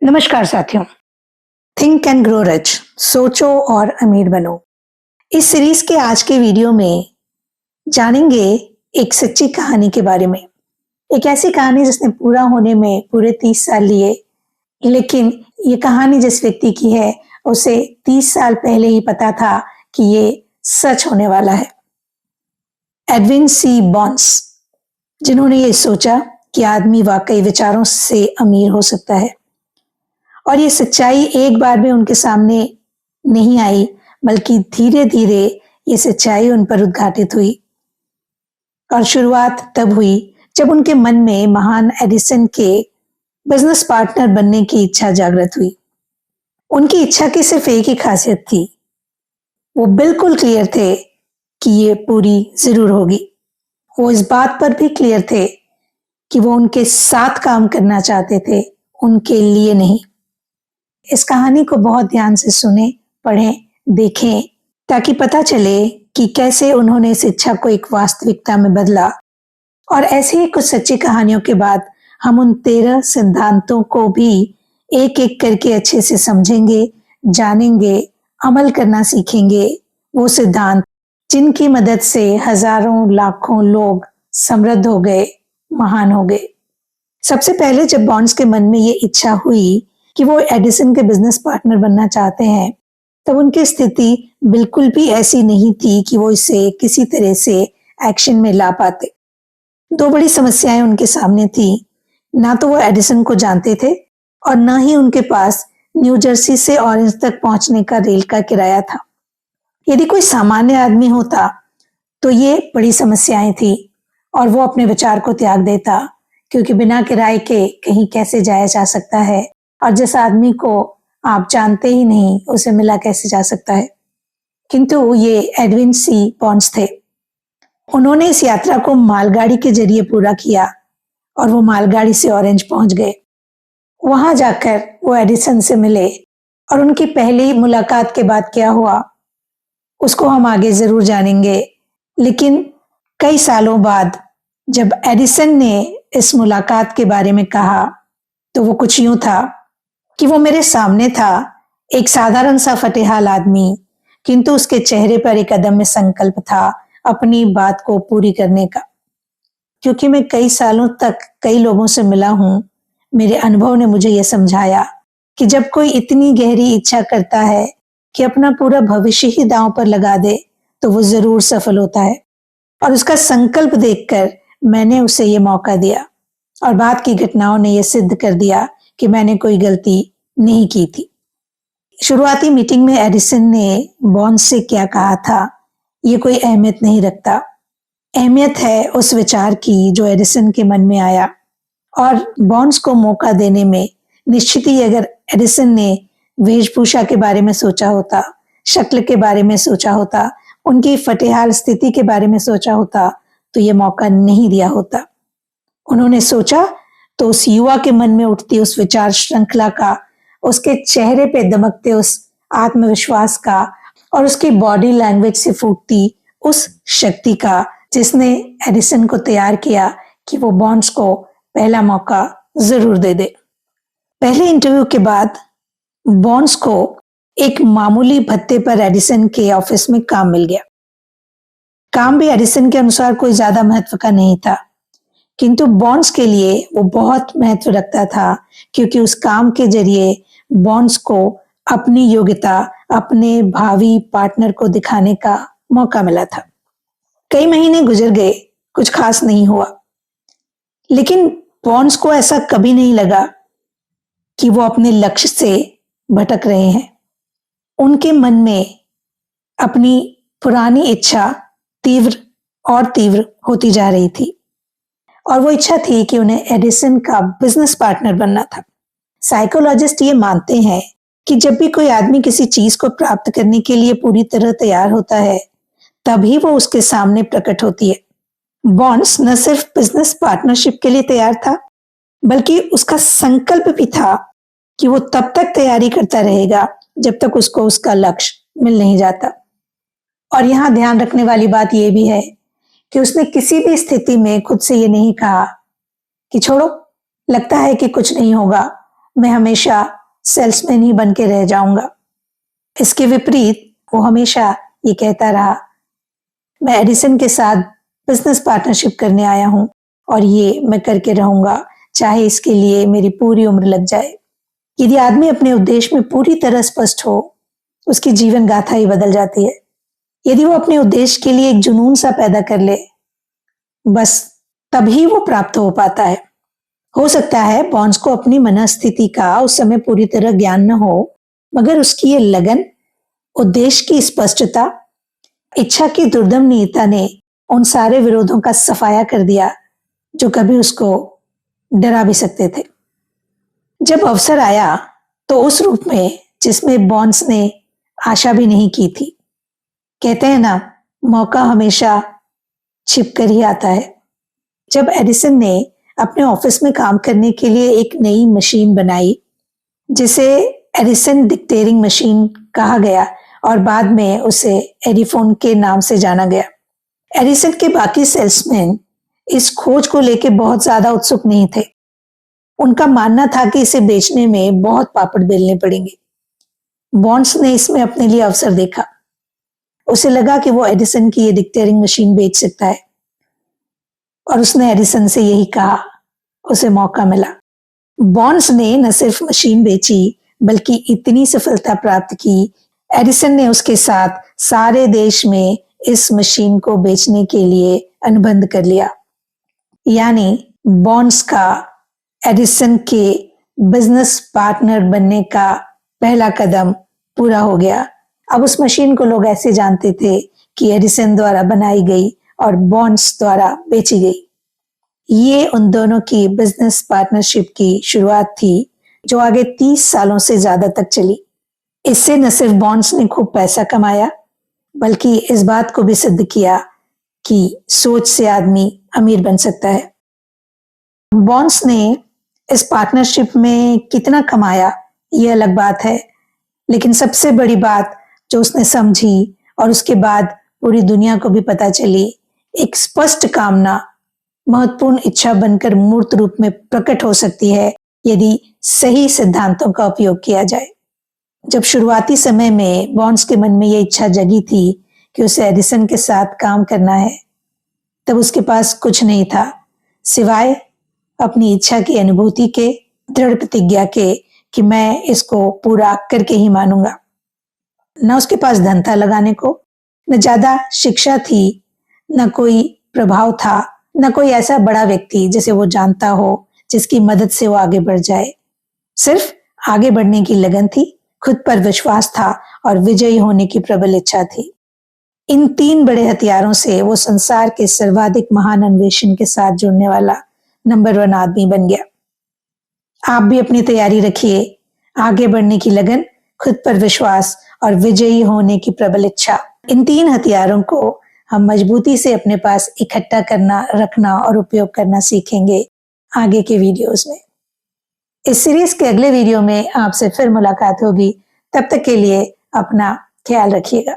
नमस्कार साथियों। Think and grow rich, सोचो और अमीर बनो। इस सीरीज के आज के वीडियो में जानेंगे एक सच्ची कहानी के बारे में। एक ऐसी कहानी जिसने पूरा होने में पूरे 30 साल लिए, लेकिन ये कहानी जिस व्यक्ति की है उसे 30 साल पहले ही पता था कि ये सच होने वाला है। एडविन सी बॉन्स, जिन्होंने ये सोचा कि आदमी वाकई विचारों से अमीर हो सकता है। और ये सच्चाई एक बार में उनके सामने नहीं आई, बल्कि धीरे धीरे ये सच्चाई उन पर उद्घाटित हुई। और शुरुआत तब हुई जब उनके मन में महान एडिसन के बिजनेस पार्टनर बनने की इच्छा जागृत हुई। उनकी इच्छा की सिर्फ एक ही खासियत थी, वो बिल्कुल क्लियर थे कि ये पूरी जरूर होगी। वो इस बात पर भी क्लियर थे कि वो उनके साथ काम करना चाहते थे, उनके लिए नहीं। इस कहानी को बहुत ध्यान से सुने, पढ़ें, देखें, ताकि पता चले कि कैसे उन्होंने इस इच्छा को एक वास्तविकता में बदला। और ऐसे ही कुछ सच्ची कहानियों के बाद हम उन 13 सिद्धांतों को भी एक एक करके अच्छे से समझेंगे, जानेंगे, अमल करना सीखेंगे। वो सिद्धांत जिनकी मदद से हजारों लाखों लोग समृद्ध हो गए, महान हो गए। सबसे पहले जब बॉन्ड्स के मन में ये इच्छा हुई कि वो एडिसन के बिजनेस पार्टनर बनना चाहते हैं, तब उनकी स्थिति बिल्कुल भी ऐसी नहीं थी कि वो इसे किसी तरह से एक्शन में ला पाते। दो बड़ी समस्याएं उनके सामने थी। ना तो वो एडिसन को जानते थे और ना ही उनके पास न्यू जर्सी से ऑरेंज तक पहुंचने का रेल का किराया था। यदि कोई सामान्य आदमी होता तो ये बड़ी समस्याएं थी और वो अपने विचार को त्याग देता, क्योंकि बिना किराए के कहीं कैसे जाया जा सकता है, और जिस आदमी को आप जानते ही नहीं उसे मिला कैसे जा सकता है। किंतु ये एडविन सी बॉन्स थे। उन्होंने इस यात्रा को मालगाड़ी के जरिए पूरा किया और वो मालगाड़ी से ऑरेंज पहुंच गए। वहां जाकर वो एडिसन से मिले और उनकी पहली मुलाकात के बाद क्या हुआ उसको हम आगे जरूर जानेंगे। लेकिन कई सालों बाद जब एडिसन ने इस मुलाकात के बारे में कहा तो वो कुछ यूं था कि वो मेरे सामने था, एक साधारण सा फटेहाल आदमी, किंतु उसके चेहरे पर एक अदम्य संकल्प था अपनी बात को पूरी करने का। क्योंकि मैं कई सालों तक कई लोगों से मिला हूं, मेरे अनुभव ने मुझे यह समझाया कि जब कोई इतनी गहरी इच्छा करता है कि अपना पूरा भविष्य ही दांव पर लगा दे, तो वो जरूर सफल होता है। और उसका संकल्प देखकर मैंने उसे ये मौका दिया और बाद की घटनाओं ने यह सिद्ध कर दिया कि मैंने कोई गलती नहीं की थी। शुरुआती मीटिंग में एडिसन ने बॉन्स से क्या कहा था ये कोई अहमियत नहीं रखता। अहमियत है उस विचार की जो एडिसन के मन में आया। और बॉन्स को मौका देने में निश्चित ही अगर एडिसन ने वेशभूषा के बारे में सोचा होता, शक्ल के बारे में सोचा होता, उनकी फटेहाल स्थिति के बारे में सोचा होता, तो ये मौका नहीं दिया होता। उन्होंने सोचा तो उस युवा के मन में उठती उस विचार श्रृंखला का, उसके चेहरे पे दमकते उस आत्मविश्वास का और उसकी बॉडी लैंग्वेज से फूटती उस शक्ति का, जिसने एडिसन को तैयार किया कि वो बॉन्ड्स को पहला मौका जरूर दे दे। पहले इंटरव्यू के बाद बॉन्ड्स को एक मामूली भत्ते पर एडिसन के ऑफिस में काम मिल गया। काम भी एडिसन के अनुसार कोई ज्यादा महत्व का नहीं था, किंतु बॉन्ड्स के लिए वो बहुत महत्व रखता था, क्योंकि उस काम के जरिए बॉन्ड्स को अपनी योग्यता अपने भावी पार्टनर को दिखाने का मौका मिला था। कई महीने गुजर गए, कुछ खास नहीं हुआ, लेकिन बॉन्ड्स को ऐसा कभी नहीं लगा कि वो अपने लक्ष्य से भटक रहे हैं। उनके मन में अपनी पुरानी इच्छा तीव्र और तीव्र होती जा रही थी, और वो इच्छा थी कि उन्हें एडिसन का बिजनेस पार्टनर बनना था। साइकोलॉजिस्ट ये मानते हैं कि जब भी कोई आदमी किसी चीज को प्राप्त करने के लिए पूरी तरह तैयार होता है, तभी वो उसके सामने प्रकट होती है। बॉन्ड्स न सिर्फ बिजनेस पार्टनरशिप के लिए तैयार था, बल्कि उसका संकल्प भी था कि वो तब तक तैयारी करता रहेगा जब तक उसको उसका लक्ष्य मिल नहीं जाता। और यहां ध्यान रखने वाली बात यह भी है कि उसने किसी भी स्थिति में खुद से ये नहीं कहा कि छोड़ो, लगता है कि कुछ नहीं होगा, मैं हमेशा सेल्समैन ही बन के रह जाऊंगा। इसके विपरीत वो हमेशा ये कहता रहा, मैं एडिसन के साथ बिजनेस पार्टनरशिप करने आया हूं और ये मैं करके रहूंगा, चाहे इसके लिए मेरी पूरी उम्र लग जाए। यदि आदमी अपने उद्देश्य में पूरी तरह स्पष्ट हो, उसकी जीवन गाथा ही बदल जाती है। यदि वो अपने उद्देश्य के लिए एक जुनून सा पैदा कर ले, बस तभी वो प्राप्त हो पाता है। हो सकता है बॉन्स को अपनी मनस्थिति का उस समय पूरी तरह ज्ञान न हो, मगर उसकी ये लगन, उद्देश्य की स्पष्टता, इच्छा की दुर्दम नीयता ने उन सारे विरोधों का सफाया कर दिया जो कभी उसको डरा भी सकते थे। जब अवसर आया तो उस रूप में जिसमें बॉन्स ने आशा भी नहीं की थी। कहते हैं ना, मौका हमेशा छिप कर ही आता है। जब एडिसन ने अपने ऑफिस में काम करने के लिए एक नई मशीन बनाई जिसे एडिसन डिक्टेरिंग मशीन कहा गया और बाद में उसे एडिफोन के नाम से जाना गया, एडिसन के बाकी सेल्समैन इस खोज को लेकर बहुत ज्यादा उत्सुक नहीं थे। उनका मानना था कि इसे बेचने में बहुत पापड़ बेलने पड़ेंगे। बॉन्स ने इसमें अपने लिए अवसर देखा। उसे लगा कि वो एडिसन की ये डिक्टेरिंग मशीन बेच सकता है और उसने एडिसन से यही कहा। उसे मौका मिला। बॉन्स ने न सिर्फ मशीन बेची बल्कि इतनी सफलता प्राप्त की, एडिसन ने उसके साथ सारे देश में इस मशीन को बेचने के लिए अनुबंध कर लिया। यानी बॉन्स का एडिसन के बिजनेस पार्टनर बनने का पहला कदम पूरा हो गया। अब उस मशीन को लोग ऐसे जानते थे कि एडिसन द्वारा बनाई गई और बॉन्स द्वारा बेची गई। ये उन दोनों की बिजनेस पार्टनरशिप की शुरुआत थी जो आगे 30 सालों से ज्यादा तक चली। इससे न सिर्फ बॉन्स ने खूब पैसा कमाया बल्कि इस बात को भी सिद्ध किया कि सोच से आदमी अमीर बन सकता है। बॉन्स ने इस पार्टनरशिप में कितना कमाया ये अलग बात है, लेकिन सबसे बड़ी बात जो उसने समझी और उसके बाद पूरी दुनिया को भी पता चली, एक स्पष्ट कामना महत्वपूर्ण इच्छा बनकर मूर्त रूप में प्रकट हो सकती है यदि सही सिद्धांतों का उपयोग किया जाए। जब शुरुआती समय में बॉन्स के मन में यह इच्छा जगी थी कि उसे एडिसन के साथ काम करना है, तब उसके पास कुछ नहीं था सिवाय अपनी इच्छा की अनुभूति के, दृढ़ प्रतिज्ञा के कि मैं इसको पूरा करके ही मानूंगा। न उसके पास धन था लगाने को, न ज्यादा शिक्षा थी, न कोई प्रभाव था, न कोई ऐसा बड़ा व्यक्ति जिसे वो जानता हो जिसकी मदद से वो आगे बढ़ जाए। सिर्फ आगे बढ़ने की लगन थी, खुद पर विश्वास था और विजयी होने की प्रबल इच्छा थी। इन 3 बड़े हथियारों से वो संसार के सर्वाधिक महान अन्वेषण के साथ जुड़ने वाला नंबर 1 आदमी बन गया। आप भी अपनी तैयारी रखिए। आगे बढ़ने की लगन, खुद पर विश्वास और विजयी होने की प्रबल इच्छा, इन 3 हथियारों को हम मजबूती से अपने पास इकट्ठा करना, रखना और उपयोग करना सीखेंगे आगे के वीडियोस में। इस सीरीज के अगले वीडियो में आपसे फिर मुलाकात होगी। तब तक के लिए अपना ख्याल रखिएगा।